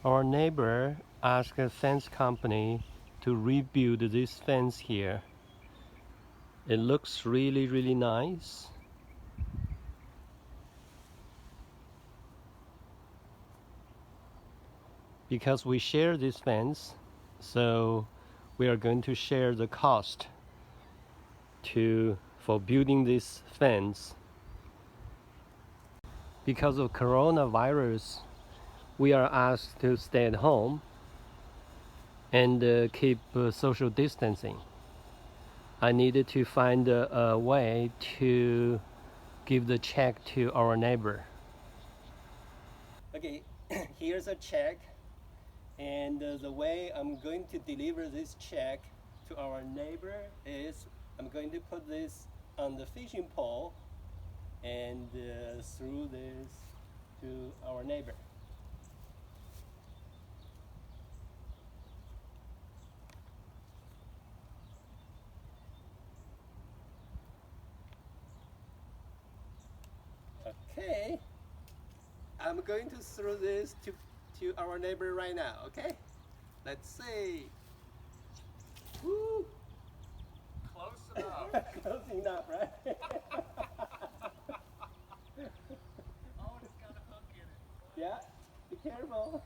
Our neighbor asked a fence company to rebuild this fence here. It looks really nice. Because we share this fence, so we are going to share the cost for building this fence. Because of coronavirus, we are asked to stay at home and keep social distancing. I needed to find a way to give the check to our neighbor. Okay, here's a check, and the way I'm going to deliver this check to our neighbor is I'm going to put this on the fishing pole and throw this to our neighbor. Okay, I'm going to throw this to our neighbor right now, okay? Let's see. Woo! Close enough. Close enough, right? Oh, it's got a hook in it. Yeah, be careful.